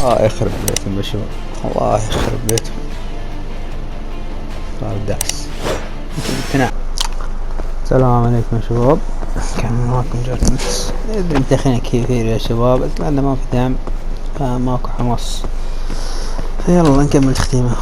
يخرب بيتهم يا شباب، الله يخرب بيتهم. صار دعس. السلام عليكم يا شباب، كان معكم جابتر. ندري متاخرين كثير يا شباب، اتمنى ما في دعم، ماكو حماس، فيلا نكمل تختيمه.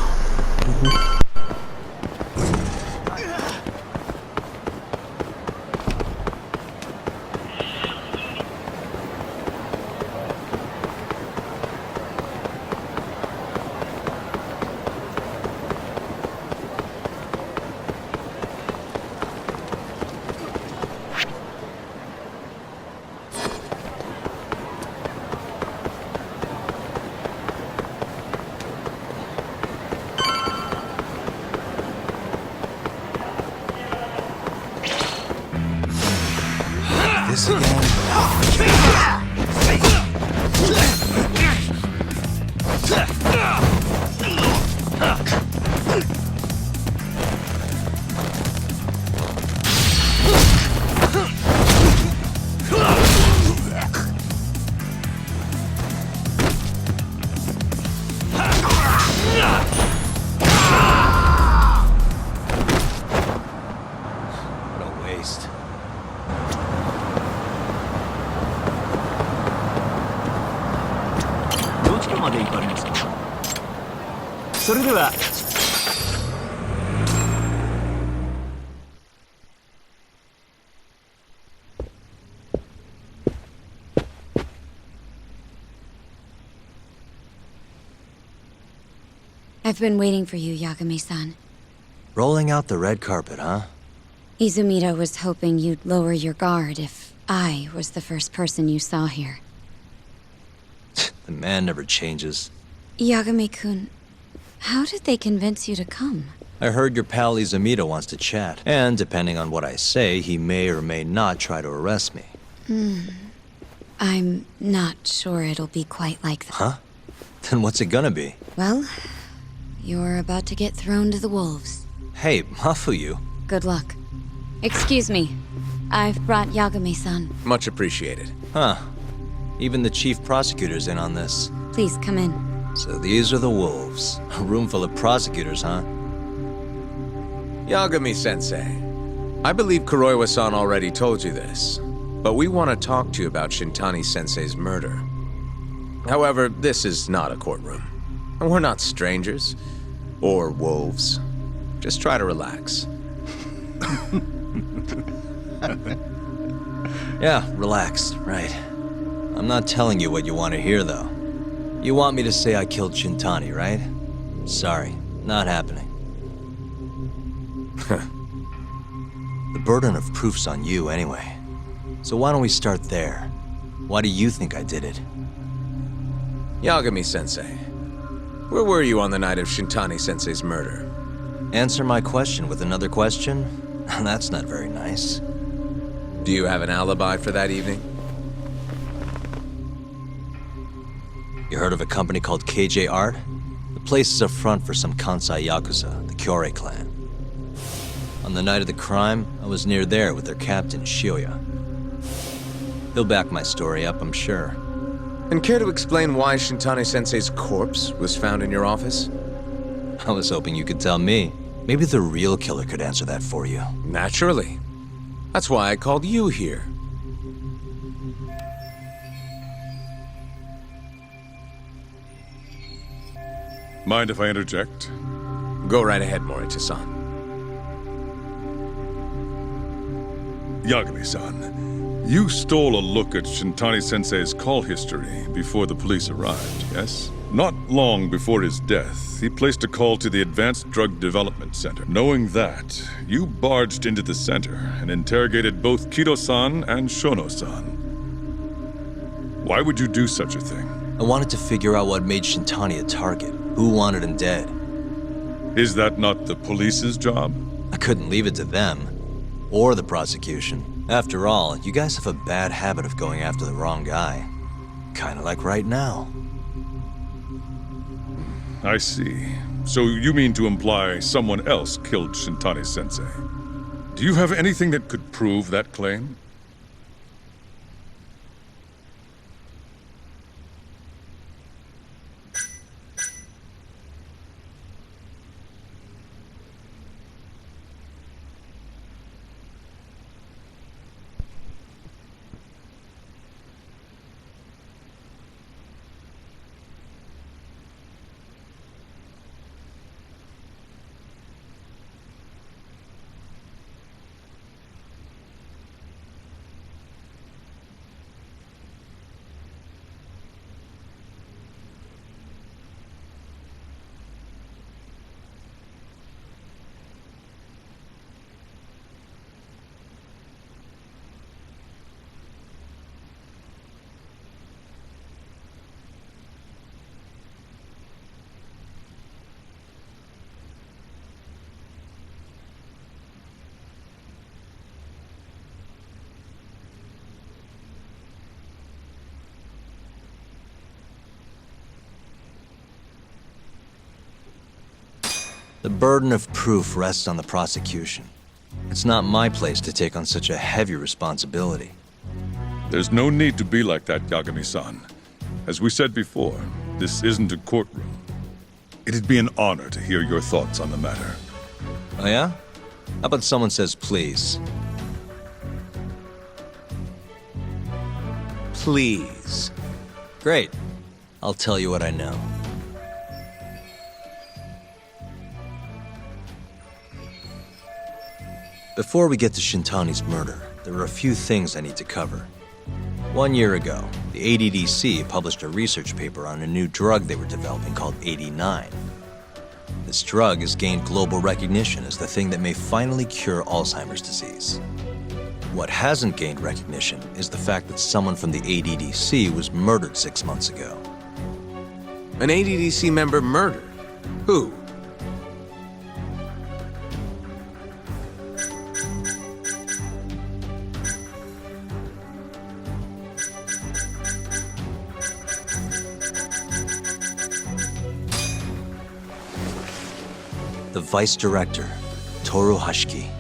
I've been waiting for you, Yagami-san. Rolling out the red carpet, huh? Izumida was hoping you'd lower your guard if I was the first person you saw here. The man never changes. Yagami-kun, how did they convince you to come? I heard your pal Izumida wants to chat, and depending on what I say, he may or may not try to arrest me. I'm not sure it'll be quite like that. Huh? Then what's it gonna be? Well, you're about to get thrown to the wolves. Hey, Mafuyu. Good luck. Excuse me. I've brought Yagami-san. Much appreciated. Huh. Even the chief prosecutor's in on this. Please come in. So these are the wolves. A room full of prosecutors, huh? Yagami-sensei, I believe Kuroiwa-san already told you this, but we want to talk to you about Shintani-sensei's murder. However, this is not a courtroom. And we're not strangers. Or wolves. Just try to relax. Yeah, relax, right. I'm not telling you what you want to hear, though. You want me to say I killed Shintani, right? Sorry, not happening. The burden of proof's on you, anyway. So why don't we start there? Why do you think I did it? Yagami-sensei, where were you on the night of Shintani-sensei's murder? Answer my question with another question? That's not very nice. Do you have an alibi for that evening? You heard of a company called KJ Art? The place is a front for some Kansai Yakuza, the Kyorei clan. On the night of the crime, I was near there with their captain, Shioya. He'll back my story up, I'm sure. And care to explain why Shintani-sensei's corpse was found in your office? I was hoping you could tell me. Maybe the real killer could answer that for you. Naturally. That's why I called you here. Mind if I interject? Go right ahead, Morita-san. Yagami-san, you stole a look at Shintani-sensei's call history before the police arrived, yes? Not long before his death, he placed a call to the Advanced Drug Development Center. Knowing that, you barged into the center and interrogated both Kido-san and Shono-san. Why would you do such a thing? I wanted to figure out what made Shintani a target. Who wanted him dead? Is that not the police's job? I couldn't leave it to them. Or the prosecution. After all, you guys have a bad habit of going after the wrong guy. Kinda like right now. I see. So you mean to imply someone else killed Shintani-sensei? Do you have anything that could prove that claim? The burden of proof rests on the prosecution. It's not my place to take on such a heavy responsibility. There's no need to be like that, Yagami-san. As we said before, this isn't a courtroom. It'd be an honor to hear your thoughts on the matter. Oh yeah? How about someone says please? Please. Great. I'll tell you what I know. Before we get to Shintani's murder, there are a few things I need to cover. 1 year ago, the ADDC published a research paper on a new drug they were developing called 89. This drug has gained global recognition as the thing that may finally cure Alzheimer's disease. What hasn't gained recognition is the fact that someone from the ADDC was murdered 6 months ago. An ADDC member murdered? Who? The vice director, Toru Hashiki.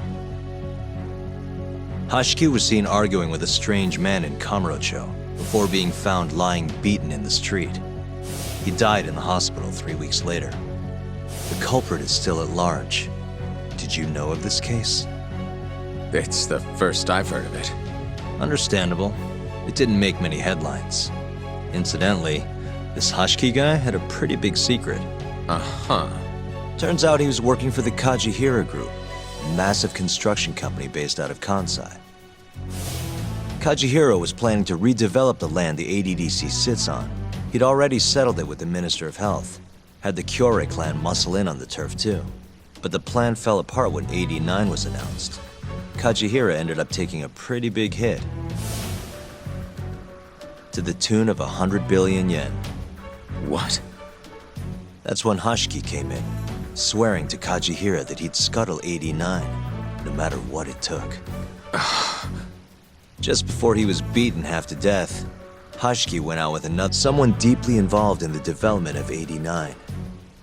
Hashiki was seen arguing with a strange man in Kamurocho before being found lying beaten in the street. He died in the hospital 3 weeks later. The culprit is still at large. Did you know of this case? It's the first I've heard of it. Understandable. It didn't make many headlines. Incidentally, this Hashiki guy had a pretty big secret. Uh-huh. Turns out he was working for the Kajihira Group, a massive construction company based out of Kansai. Kajihira was planning to redevelop the land the ADDC sits on. He'd already settled it with the Minister of Health, had the Kyorei clan muscle in on the turf too. But the plan fell apart when 89 was announced. Kajihira ended up taking a pretty big hit, to the tune of 100 billion yen. What? That's when Hashiki came in, swearing to Kajihira that he'd scuttle 89, no matter what it took. Just before he was beaten half to death, Hashiki went out with someone deeply involved in the development of 89.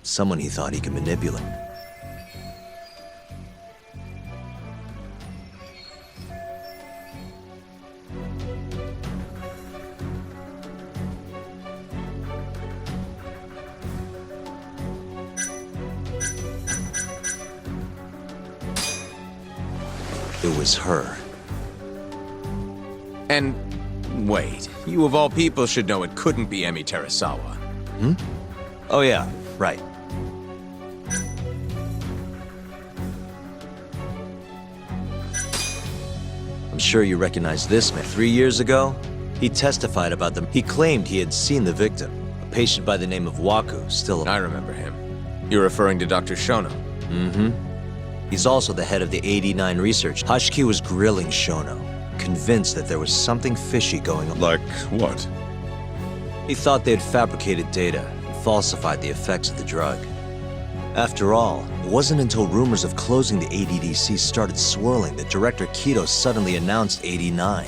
Someone he thought he could manipulate. It was her. And wait, you of all people should know it couldn't be Emi Terasawa. Oh yeah, right. I'm sure you recognize this man. 3 years ago, he testified about them. He claimed he had seen the victim, a patient by the name of Waku, still. I remember him. You're referring to Dr. Shono. Mm-hmm. He's also the head of the 89 research. Hashiki was grilling Shono, convinced that there was something fishy going on. Like what? He thought they'd fabricated data and falsified the effects of the drug. After all, it wasn't until rumors of closing the ADDC started swirling that Director Kido suddenly announced 89.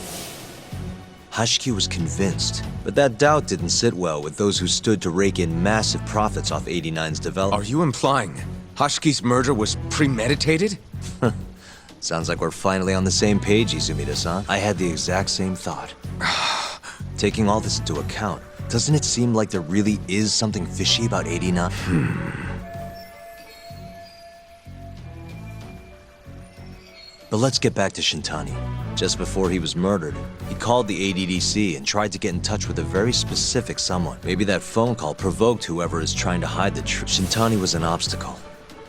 Hashiki was convinced, but that doubt didn't sit well with those who stood to rake in massive profits off 89's development. Are you implying Hashiki's murder was premeditated? Sounds like we're finally on the same page, Izumida-san. I had the exact same thought. Taking all this into account, doesn't it seem like there really is something fishy about 89? But let's get back to Shintani. Just before he was murdered, he called the ADDC and tried to get in touch with a very specific someone. Maybe that phone call provoked whoever is trying to hide the truth. Shintani was an obstacle,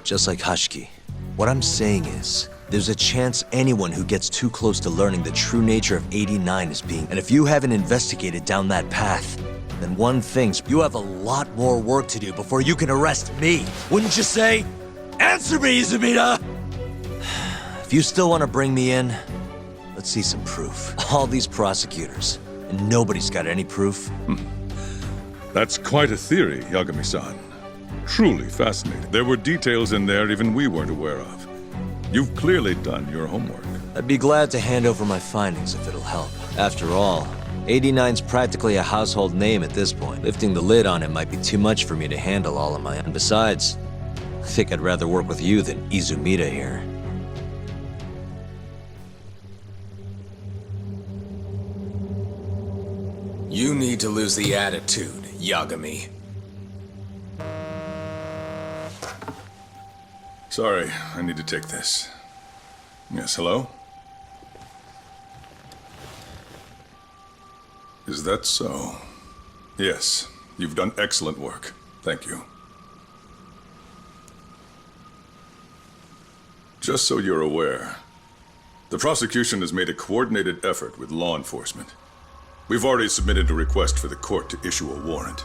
just like Hashiki. What I'm saying is, there's a chance anyone who gets too close to learning the true nature of 89 is being... And if you haven't investigated down that path, then one thing's... You have a lot more work to do before you can arrest me. Wouldn't you say? Answer me, Izumida! If you still want to bring me in, let's see some proof. All these prosecutors, and nobody's got any proof. That's quite a theory, Yagami-san. Truly fascinating. There were details in there even we weren't aware of. You've clearly done your homework. I'd be glad to hand over my findings if it'll help. After all, 89's practically a household name at this point. Lifting the lid on it might be too much for me to handle all on my own. And besides, think I'd rather work with you than Izumida here. You need to lose the attitude, Yagami. Sorry, I need to take this. Yes, hello? Is that so? Yes, you've done excellent work. Thank you. Just so you're aware, the prosecution has made a coordinated effort with law enforcement. We've already submitted a request for the court to issue a warrant.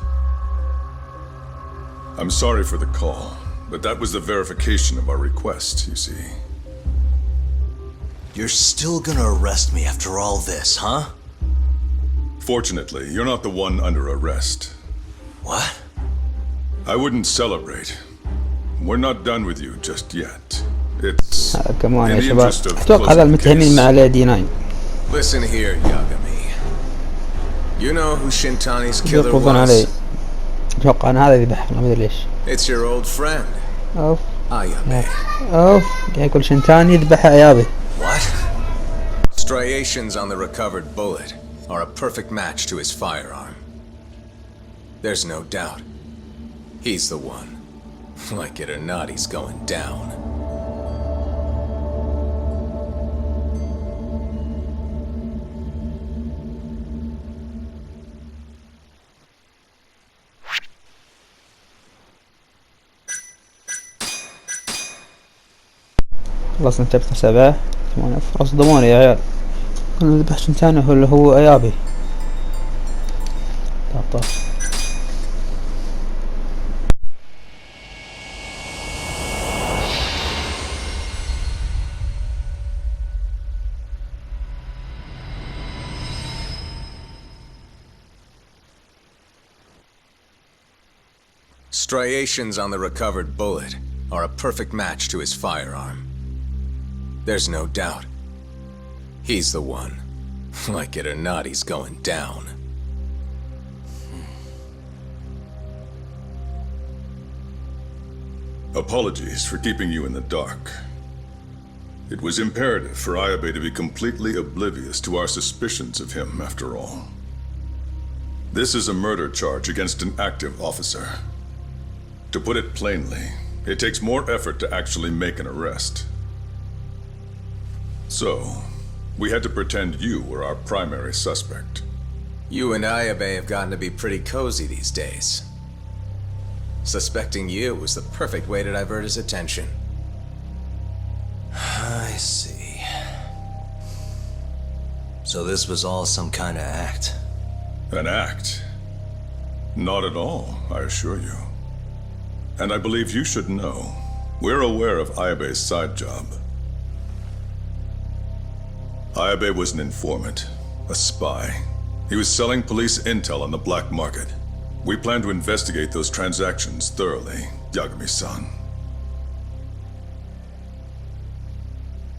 I'm sorry for the call, but that was the verification of our request, you see. You're still gonna arrest me after all this, huh? Fortunately, you're not the one under arrest. What? I wouldn't celebrate. We're not done with you just yet. It's كمان in يا the شباب interest of اتوقع هذا closing the المتهمين case. مع ليدي 9. Listen here, Yagami. You know who Shintani's killer يقبضون علي. was? اتوقع ان هذا يذبح ما ادري ليش. It's your old friend, اوف Ayabe. اوف قاعد يقول شنتاني يذبح ايابي. What? Striations on the recovered bullet are a perfect match to his firearm. There's no doubt. He's the one. Like it or not, he's going down. خلصنا شابتر 7. اصدموني يا عيال. كنا نذبح شنتاني هو اللي هو ايابي. طب Striations on the recovered bullet are a perfect match to his firearm. There's no doubt. He's the one. Like it or not, he's going down. Apologies for keeping you in the dark. It was imperative for Ayabe to be completely oblivious to our suspicions of him, after all. This is a murder charge against an active officer. To put it plainly, it takes more effort to actually make an arrest. So, we had to pretend you were our primary suspect. You and Ayabe have gotten to be pretty cozy these days. Suspecting you was the perfect way to divert his attention. I see. So this was all some kind of act. An act? Not at all, I assure you. And I believe you should know, we're aware of Ayabe's side job. Ayabe was an informant, a spy. He was selling police intel on the black market. We plan to investigate those transactions thoroughly, Yagami-san.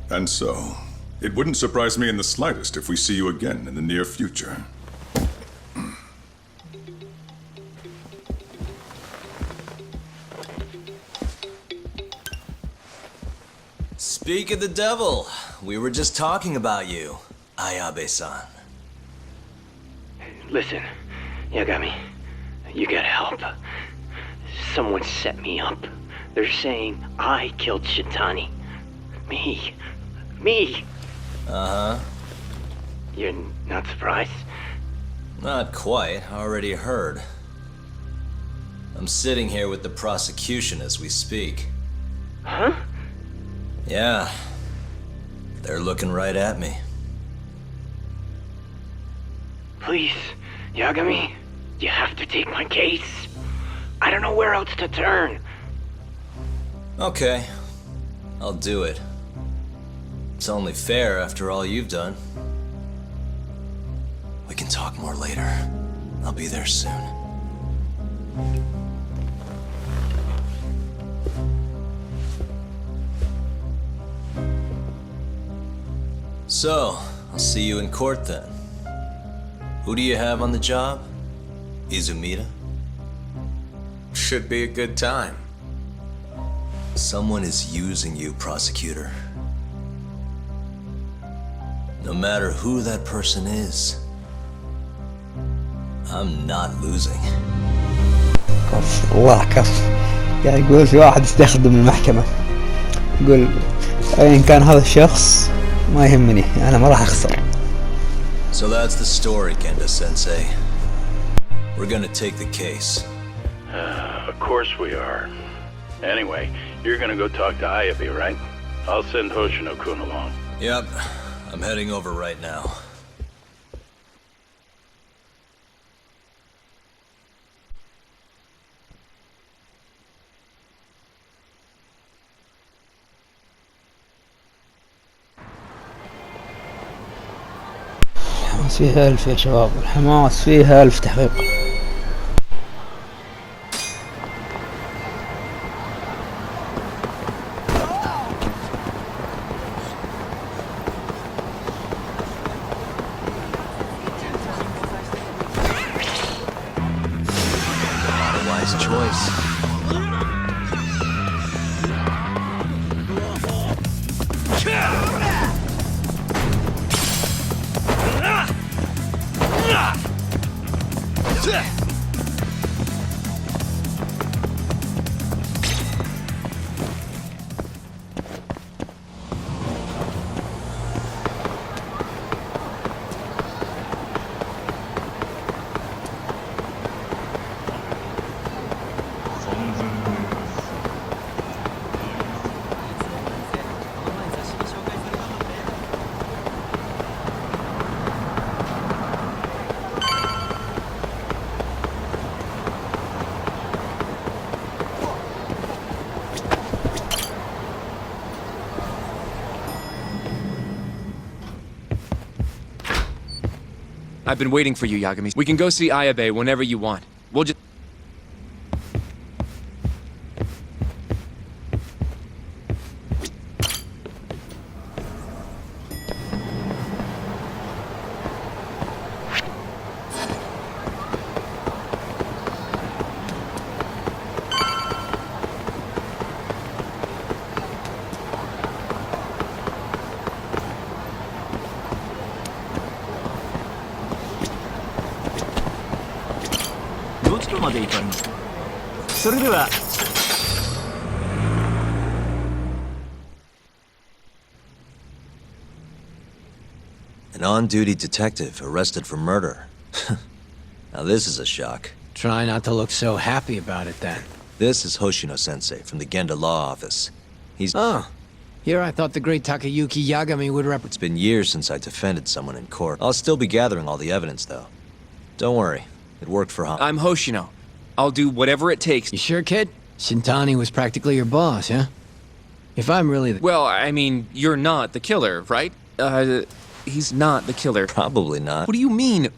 And so, it wouldn't surprise me in the slightest if we see you again in the near future. Speak of the devil, we were just talking about you, Ayabe-san. Listen, Yagami, you gotta help. Someone set me up. They're saying I killed Shintani. Me. Uh-huh. You're not surprised? Not quite, already heard. I'm sitting here with the prosecution as we speak. Huh? Yeah. They're looking right at me. Please, Yagami, you have to take my case. I don't know where else to turn. Okay. I'll do it. It's only fair after all you've done. We can talk more later. I'll be there soon. So, I'll see you in court then. Who do you have on the job? Izumida? Should be a good time. Someone is using you, prosecutor. No matter who that person is, I'm not losing. كف الله كف. يعني يقول في واحد يستخدم المحكمة، يقول أيا كان هذا الشخص ما يهمني، أنا ما راح أخسر. So that's the story, Genda-sensei. We're gonna take the case. Of course we are. Anyway, you're gonna go talk to Ayabe, right? I'll send Hoshino-kun along. Yep, I'm heading over right now. الحماس فيها ألف يا شباب، الحماس فيها ألف تحقيق. Wise choice. I've been waiting for you, Yagami. We can go see Ayabe whenever you want. We'll just... An on-duty detective arrested for murder. Now this is a shock. Try not to look so happy about it then. This is Hoshino-sensei from the Genda Law Office. He's... Oh, here I thought the great Takayuki Yagami would It's been years since I defended someone in court. I'll still be gathering all the evidence, though. Don't worry, it worked for Hon. I'm Hoshino. I'll do whatever it takes. You sure, kid? Shintani was practically your boss, huh? If I'm really the... Well, I mean, you're not the killer, right? He's not the killer. Probably not. What do you mean,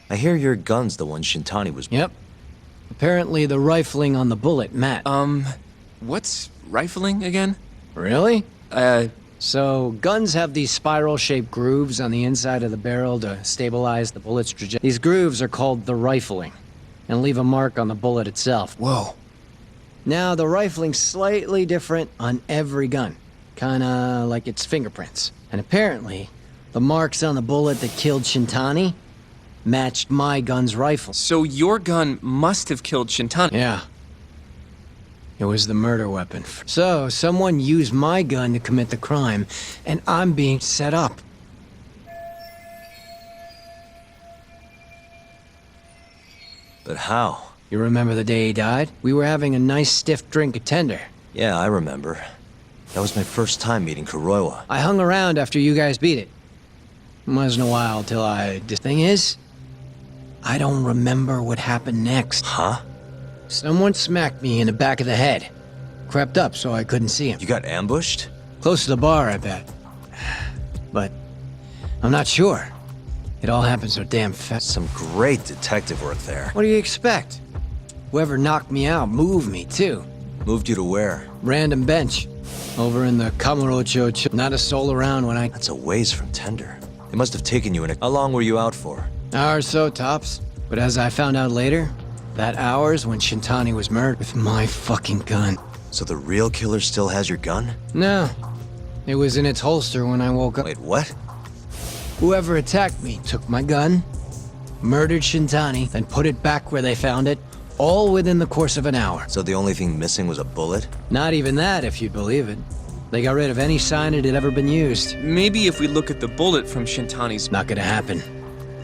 I hear your gun's the one Shintani was... Yep. Apparently the rifling on the bullet, Matt. What's rifling again? Really? So, guns have these spiral-shaped grooves on the inside of the barrel to stabilize the bullet's trajectory. These grooves are called the rifling, and leave a mark on the bullet itself. Whoa. Now, the rifling's slightly different on every gun. Kinda like its fingerprints. And apparently, the marks on the bullet that killed Shintani matched my gun's rifle. So your gun must have killed Shintani. Yeah. It was the murder weapon. So, someone used my gun to commit the crime, and I'm being set up. But how? You remember the day he died? We were having a nice stiff drink at Tender. Yeah, I remember. That was my first time meeting Kuroiwa. I hung around after you guys beat it. Wasn't a while till The thing is, I don't remember what happened next. Huh? Someone smacked me in the back of the head. Crept up so I couldn't see him. You got ambushed? Close to the bar, I bet. But I'm not sure. It all happened so damn fast. Some great detective work there. What do you expect? Whoever knocked me out moved me, too. Moved you to where? Random bench. Over in the Kamurocho. Not a soul around when I... That's a ways from Tender. They must have taken you in a... How long were you out for? Hour or so, tops. But as I found out later, That hour's when Shintani was murdered with my fucking gun. So the real killer still has your gun? No. It was in its holster when I woke up. Wait, what? Whoever attacked me took my gun, murdered Shintani, then put it back where they found it, all within the course of an hour. So the only thing missing was a bullet? Not even that, if you'd believe it. They got rid of any sign it had ever been used. Maybe if we look at the bullet from Shintani's... Not gonna happen.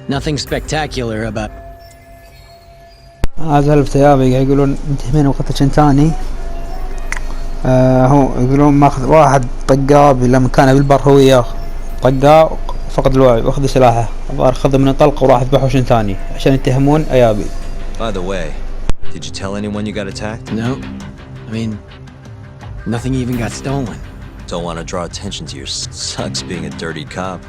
Nothing spectacular about... هذا الفتيابي قاعد يقولون متهمين بقتل شنتاني. هو يقولون ماخذ واحد طقاه لما كان بالبر هو وياه، طقاه فقد الوعي واخذ سلاحه، الظاهر خذه من طلقه وراح ذبحه شنتاني عشان يتهمون ايابي. By the way, did you tell anyone you got attacked? No. I mean, nothing even got stolen. Don't want to draw attention to your sucks being a dirty cop.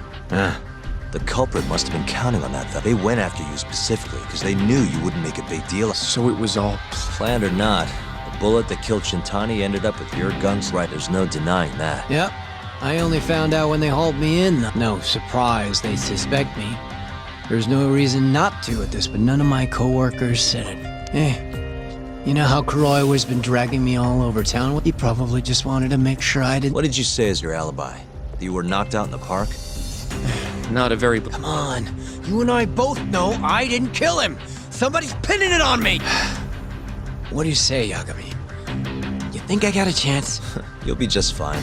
The culprit must have been counting on that. They went after you specifically because they knew you wouldn't make a big deal. So it was all... Planned or not, the bullet that killed Shintani ended up with your guns. Right, there's no denying that. Yep. I only found out when they hauled me in. No surprise they suspect me. There's no reason not to at this, but none of my co-workers said it. Hey, you know how Kuroi has been dragging me all over town? He probably just wanted to make sure I didn't... What did you say as your alibi? That you were knocked out in the park? Not a very... Come on. You and I both know I didn't kill him. Somebody's pinning it on me. What do you say, Yagami? You think I got a chance? You'll be just fine.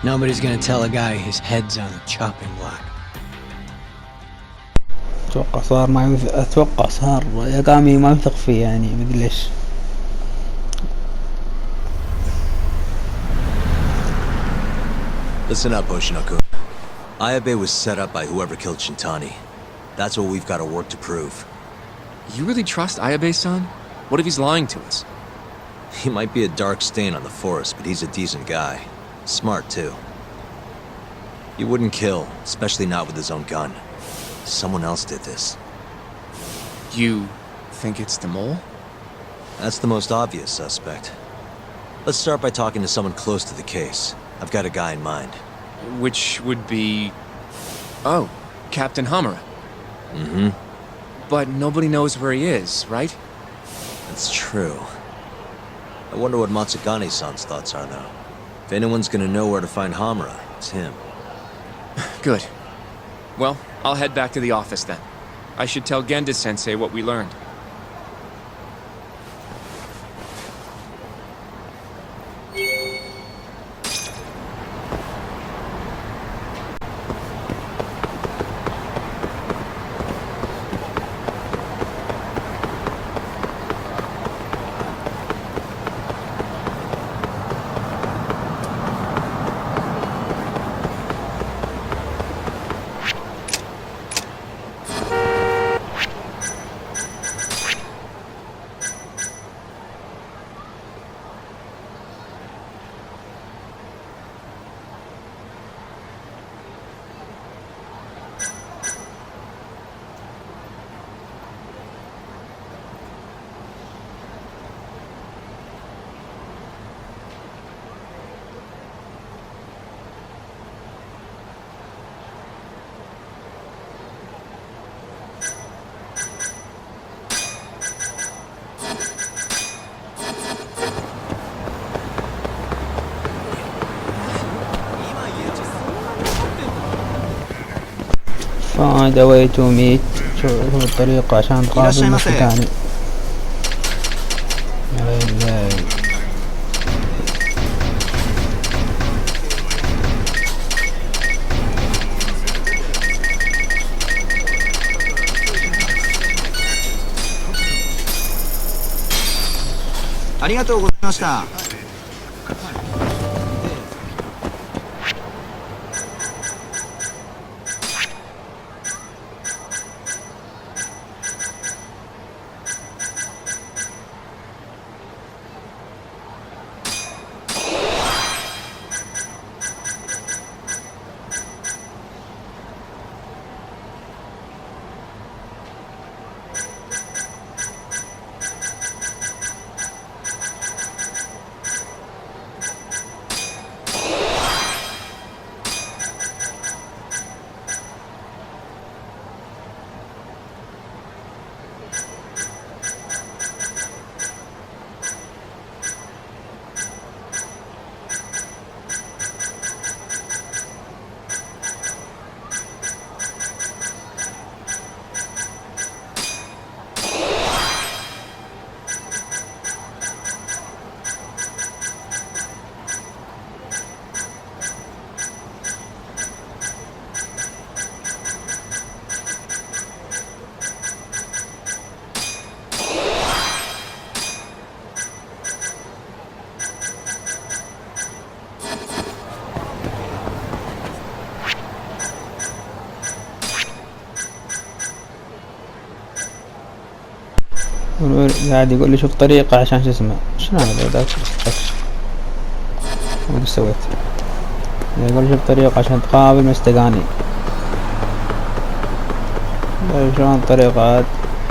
Nobody's gonna tell a guy his head's on the chopping block. اتوقع صار ياغامي ما يثق فيه يعني مدري ليش. Listen up, Oshinoku. Ayabe was set up by whoever killed Shintani. That's what we've got to work to prove. You really trust Ayabe-san? What if he's lying to us? He might be a dark stain on the force, but he's a decent guy. Smart, too. He wouldn't kill, especially not with his own gun. Someone else did this. You think it's the mole? That's the most obvious suspect. Let's start by talking to someone close to the case. I've got a guy in mind. Which would be... Oh, Captain Hamura. Mm-hmm. But nobody knows where he is, right? That's true. I wonder what Matsugane-san's thoughts are, though. If anyone's gonna know where to find Hamura, it's him. Good. Well, I'll head back to the office then. I should tell Genda-sensei what we learned. find a way to meet. شو الطريقة عشان تقابل ناس ثاني. arigatou gozaimashita. 「قاعد يقول لي شوف طريقة عشان شو اسمه، شنو هذا ذاك وش سويت؟ يقول شوف طريقة عشان تقابل مستقاني. شلون طريقة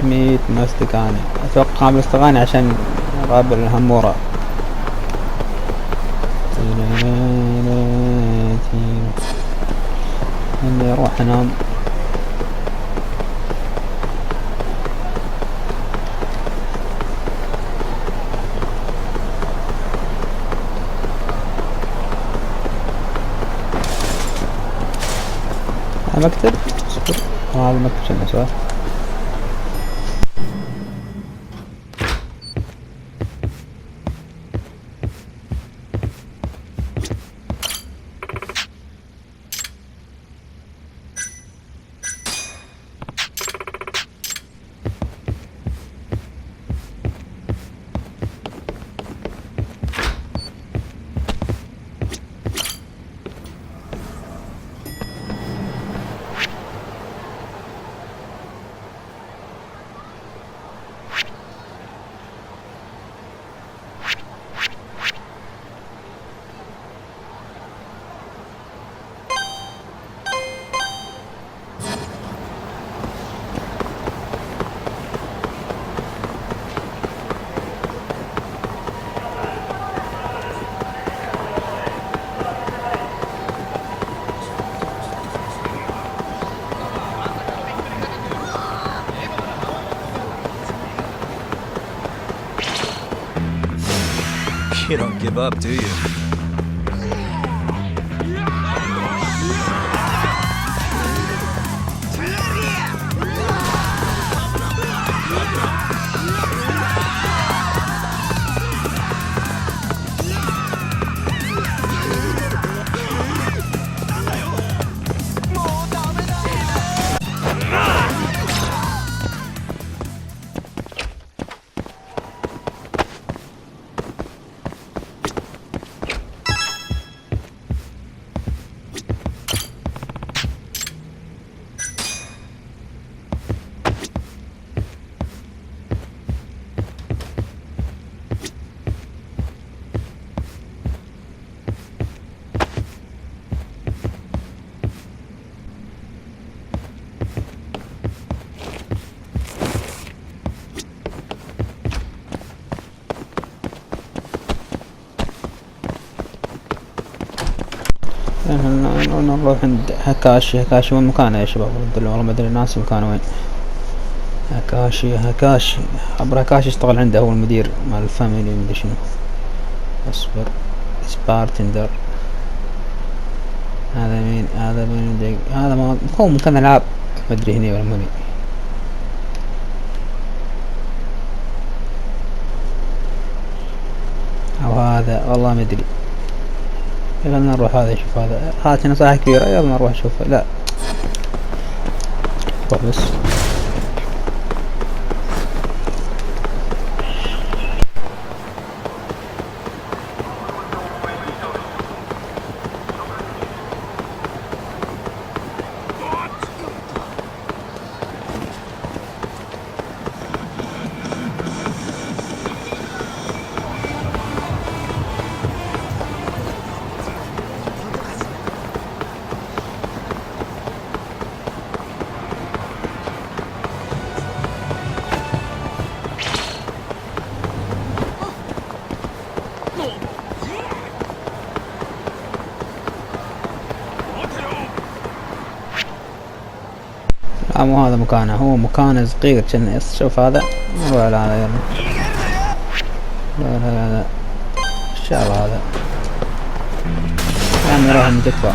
100 مستقاني؟ اتوقع مستقاني عشان اقابل الهمورة. اني اروح انام. مكتب هذا المكتب شنو سواه؟ You don't give up, do you? نروح عند هكاشي وين مكانه يا شباب؟ والله ما ادري ناس مكانه وين. هكاشي عبر هكاشي اشتغل عنده، هو المدير مال الفاميلي مدري شنو. اصبر سبارتندر. هذا مين؟ هذا ما هو مكان العاب ما ادري هني ولا مني. او هذا والله ما ادري. يلا نروح هذا شوف هذا هاتنا صحة كبيرة. يلا نروح نشوفه. لا روح بس. مو هذا مكانه، هو مكانه صغير كأنه. شوف هذا نروح على هذا. يلا لا الشعر هذا يعني نروح نتكفى.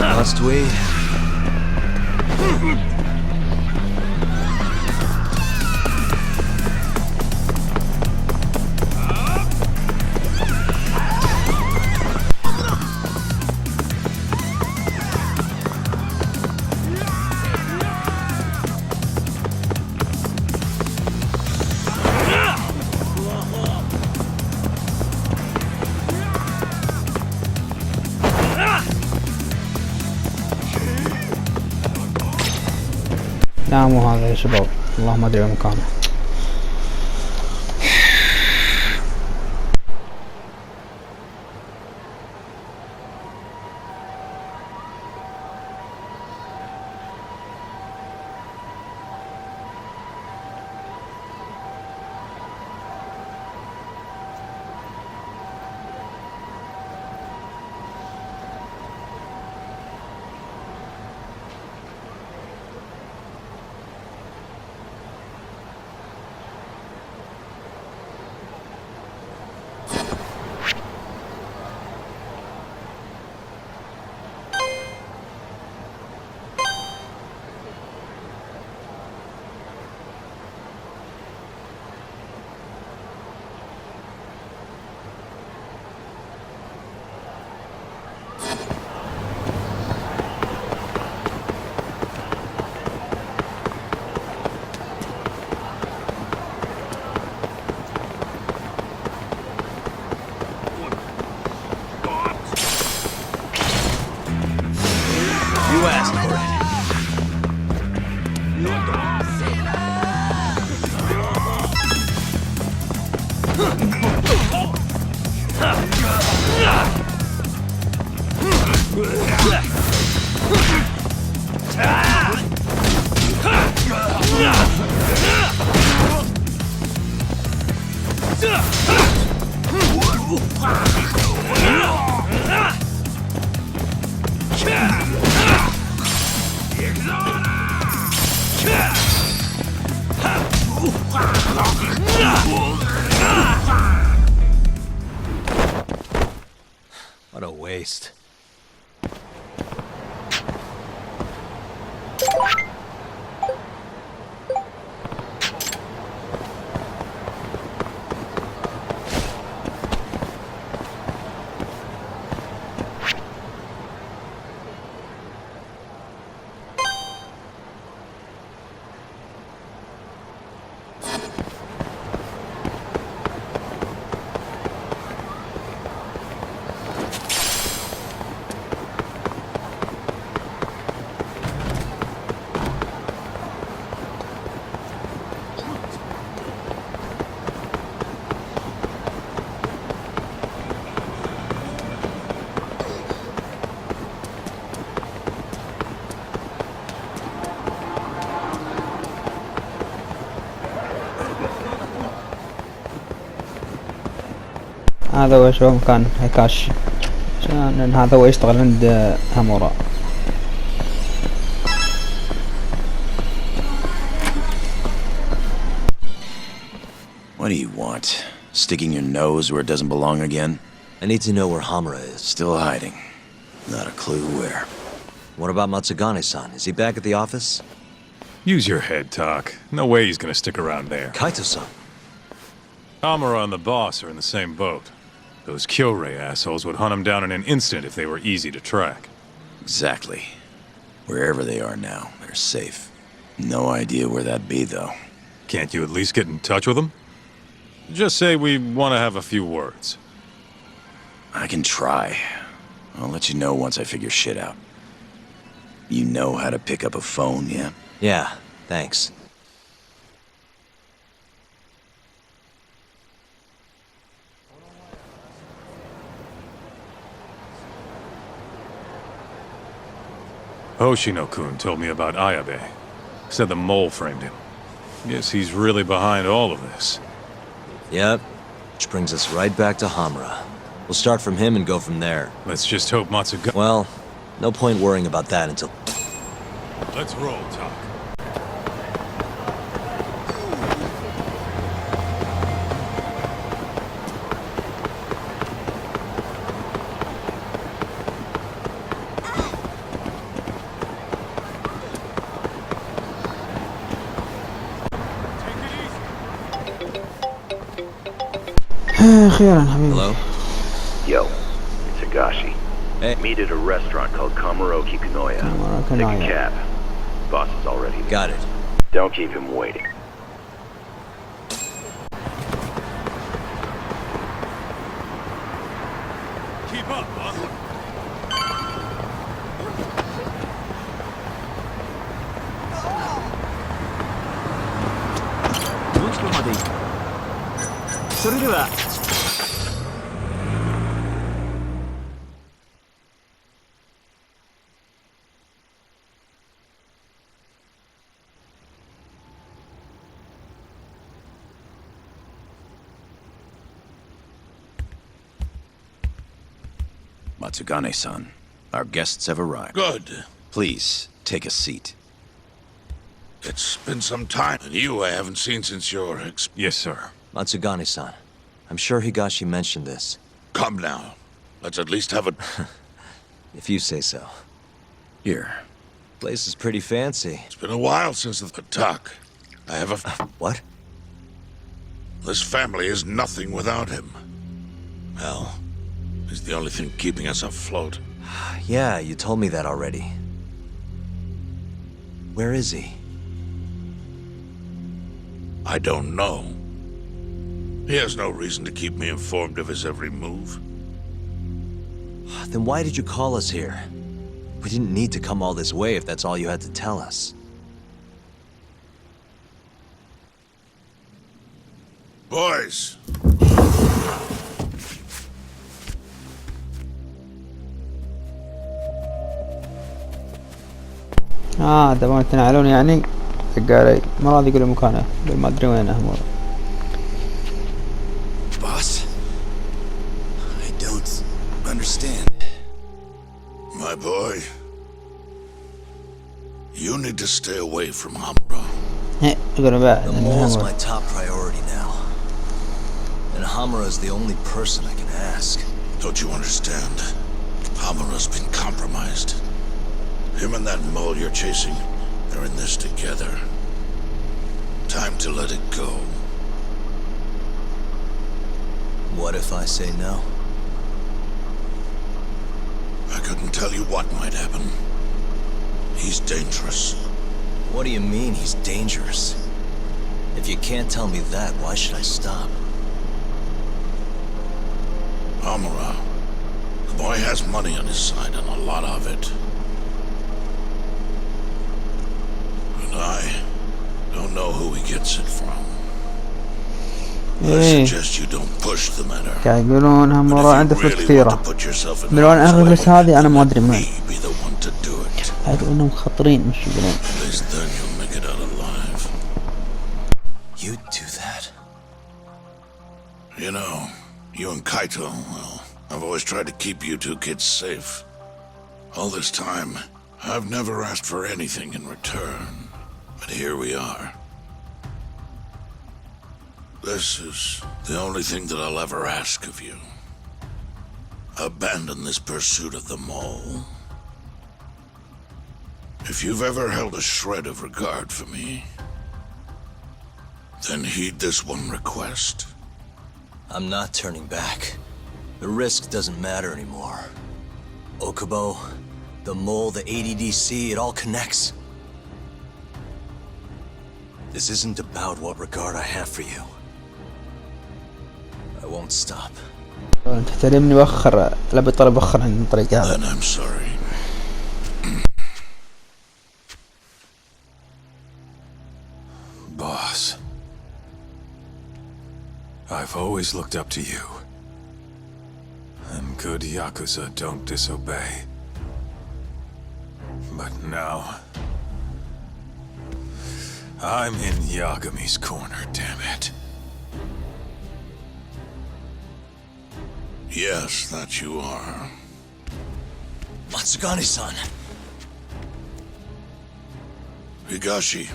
لا مو هذا يا شباب، والله ما ادري مكانه. What a waste. هذا هو شو مكان هيكاش عشان هذا هو يشتغل عند هامورا. What do you want? Sticking your nose where it doesn't belong again? I need to know where Hamura is. Still hiding. Not a clue where. What about Matsugane-san? Is he back at the office? Use your head, Tak. No way he's gonna stick around there. Kaito-san. Amara and the boss are in the same boat. Those Kyorei assholes would hunt him down in an instant if they were easy to track. Exactly. Wherever they are now, they're safe. No idea where that'd be, though. Can't you at least get in touch with them? Just say we want to have a few words. I can try. I'll let you know once I figure shit out. You know how to pick up a phone, yeah? Yeah, thanks. Hoshino-kun told me about Ayabe. Said the mole framed him. Guess he's really behind all of this. Yep. Which brings us right back to Hamura. We'll start from him and go from there. Let's just hope Matsugane... Well, no point worrying about that until... Let's roll, Tak. أخيرا حبيبي. Hello? Yo, it's Higashi. Hey. Meet at a restaurant called Kamuroki Kanoya. Take a cab. Boss is already there. Got it. Don't keep him waiting. Keep up, boss. Matsugane-san, our guests have arrived. Good. Please, take a seat. It's been some time, and you I haven't seen since your Yes, sir. Matsugane-san. I'm sure Higashi mentioned this. Come now. Let's at least have a... If you say so. Here. Place is pretty fancy. It's been a while since the attack. I have a... What? This family is nothing without him. Well, he's the only thing keeping us afloat. Yeah, you told me that already. Where is he? I don't know. He has no reason to keep me informed of his every move. Then why did you call us here? We didn't need to come all this way if that's all you had to tell us. Boys! تبغون تنعلون يعني. قال ما راضي يقول مكانه، يقول ما ادري وينه هو. Boss? I don't understand. My boy, you need to stay away from Hamra. يقول بعد The mole's my top priority now. And Hamura is the only person I can ask. Don't you understand? Hamura's been compromised. Him and that mole you're chasing, they're in this together. Time to let it go. What if I say no? I couldn't tell you what might happen. He's dangerous. What do you mean he's dangerous? If you can't tell me that, why should I stop? Hamura. The boy has money on his side, and a lot of it. And I don't know who he gets it from. I suggest you don't push the matter. قاعد يقولون همورا عنده فلوس كثيرة. يقولون أغلب الفلوس هذه أنا ما أدري من. قالوا إنهم خطرين مش يقولون. Then you'll make it out alive. You'd do that? You know, you and Kaito, well, I've always tried to keep you two kids safe. All this time, I've never asked for anything in return. But here we are. This is the only thing that I'll ever ask of you. Abandon this pursuit of the mole. If you've ever held a shred of regard for me, then heed this one request. I'm not turning back. The risk doesn't matter anymore. Okubo, the mole, the ADDC, it all connects. This isn't about what regard I have for you. I won't stop. تحترمني وأخر لا بطلب أخر عن الطريق هذا. Then I'm sorry. Boss, I've always looked up to you. And good Yakuza don't disobey. But now, I'm in Yagami's corner, damn it. Yes, that you are. Matsugane-san! Higashi.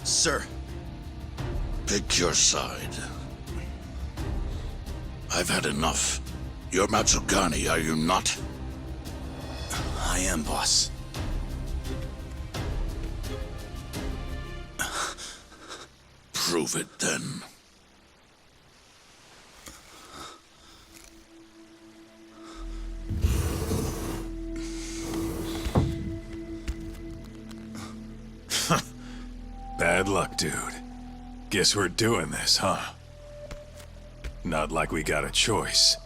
Sir. Pick your side. I've had enough. You're Matsugane, are you not? I am, boss. Prove it, then. Bad luck, dude. Guess we're doing this, huh? Not like we got a choice.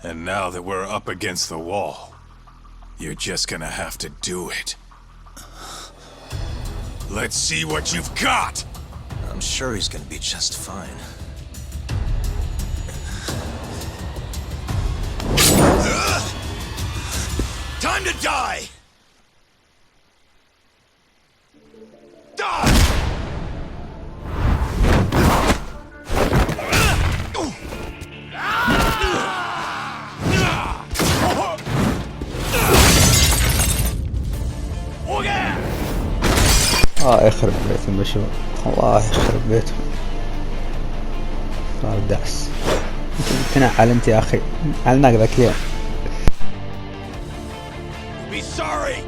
And now that we're up against the wall, you're just gonna have to do it. Let's see what you've got! I'm sure he's gonna be just fine. Time to die! يخرب بيتهم بشوف. الله يخرب بيتهم. صار دعس. تنعل انت يا اخي. على ناقذك يا. Be sorry.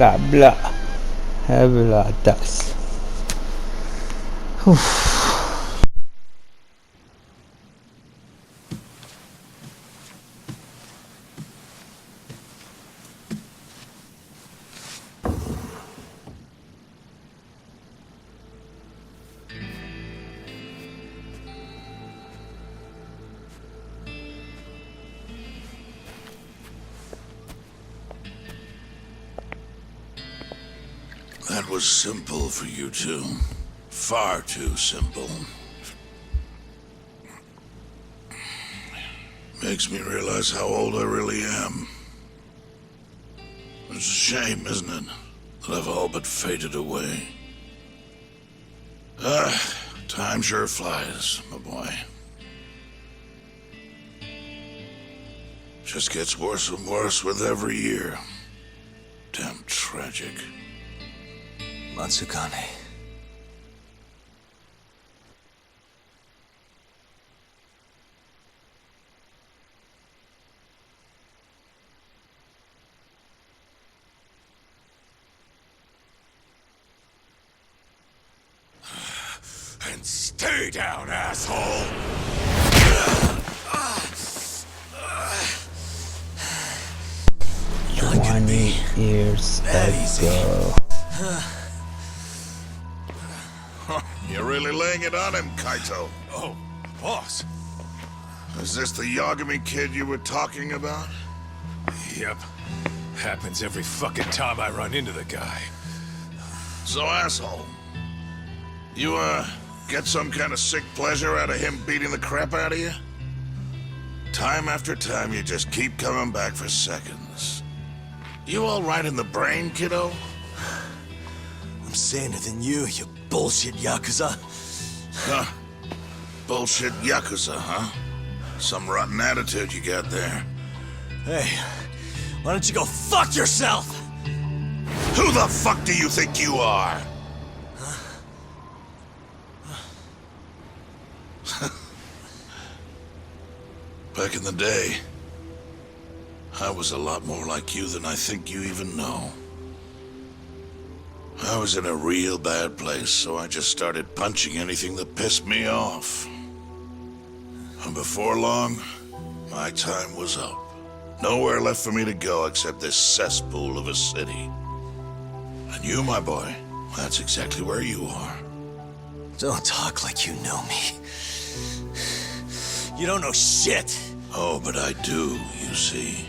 بلا هبلا داس. اوف. That was simple for you two. Far too simple. Makes me realize how old I really am. It's a shame, isn't it, that I've all but faded away. Time sure flies, my boy. Just gets worse and worse with every year. Damn tragic. Matsukane. And stay down, asshole! 20 years ago. You're really laying it on him, Kaito. Oh, boss. Is this the Yagami kid you were talking about? Yep. Happens every fucking time I run into the guy. So, asshole, you, get some kind of sick pleasure out of him beating the crap out of you? Time after time, you just keep coming back for seconds. You all right in the brain, kiddo? I'm saner than you bullshit Yakuza. Huh. Bullshit Yakuza, huh? Some rotten attitude you got there. Hey, why don't you go fuck yourself? Who the fuck do you think you are? Back in the day, I was a lot more like you than I think you even know. I was in a real bad place, so I just started punching anything that pissed me off. And before long, my time was up. Nowhere left for me to go except this cesspool of a city. And you, my boy, that's exactly where you are. Don't talk like you know me. You don't know shit. Oh, but I do, you see.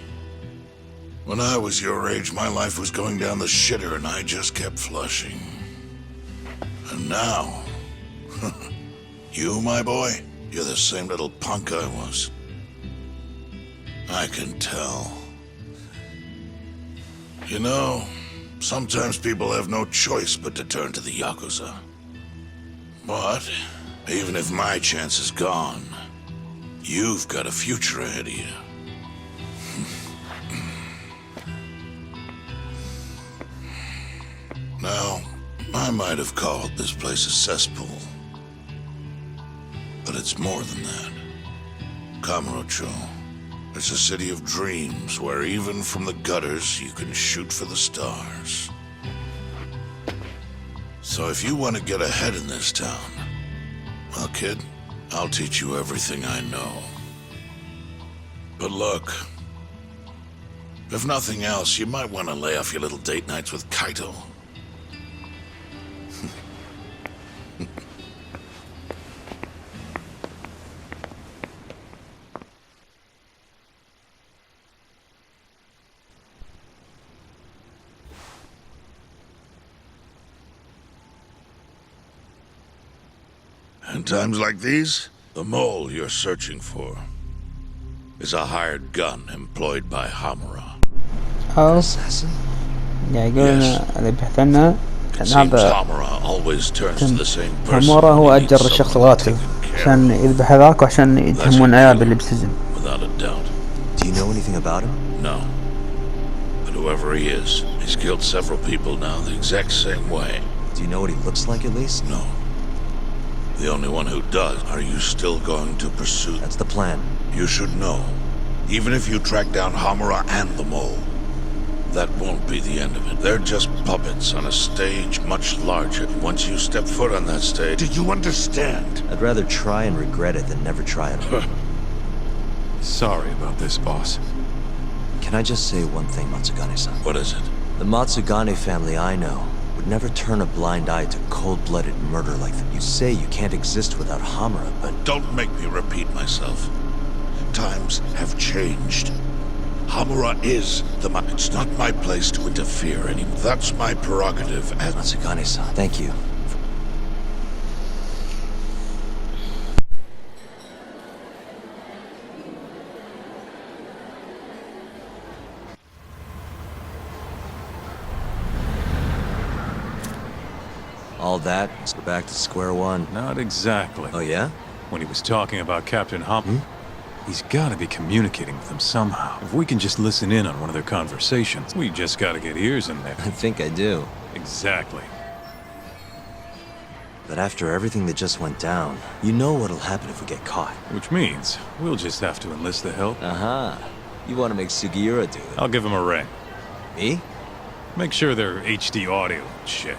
When I was your age, my life was going down the shitter and I just kept flushing. And now, you, my boy, you're the same little punk I was. I can tell. You know, sometimes people have no choice but to turn to the Yakuza. But, even if my chance is gone, you've got a future ahead of you. Now, I might have called this place a cesspool, but it's more than that. Kamurocho, it's a city of dreams where even from the gutters you can shoot for the stars. So if you want to get ahead in this town, well, kid, I'll teach you everything I know. But look, if nothing else, you might want to lay off your little date nights with Kaito. In times like these, the mole you're searching for is a hired gun employed by Hamura. أو Assassin? يعني يقولون اللي يبحث عنه It كان seems هذا Hamura always turns to the same person. همورة هو when he needs أجر الشخص someone to القاتل take care عشان of. يذبح هذاك وعشان يتهمون عيال اللي بالسجن. Without a doubt. Do you know anything about him? No. But whoever he is, he's killed several people now the exact same way. Do you know what he looks like at least? No. The only one who does. Are you still going to pursue? That's the plan. You should know. Even if you track down Hamura and the mole, that won't be the end of it. They're just puppets on a stage much larger. Once you step foot on that stage, do you understand? I'd rather try and regret it than never try at all. Sorry about this, boss. Can I just say one thing, Matsugane-san? What is it? The Matsugane family I know would never turn a blind eye to cold-blooded murder like that. You say you can't exist without Hamura, but... Don't make me repeat myself. Times have changed. Hamura is the man. It's not my place to interfere anymore. That's my prerogative as... Matsugane-san, thank you. All that, let's go back to square one. Not exactly. Oh, yeah? When he was talking about Captain Hop, he's gotta be communicating with them somehow. If we can just listen in on one of their conversations, we just gotta get ears in there. I think I do. Exactly. But after everything that just went down, you know what'll happen if we get caught. Which means, we'll just have to enlist the help. Uh-huh. You want to make Sugiura do it. I'll give him a ring. Me? Make sure they're HD audio and shit.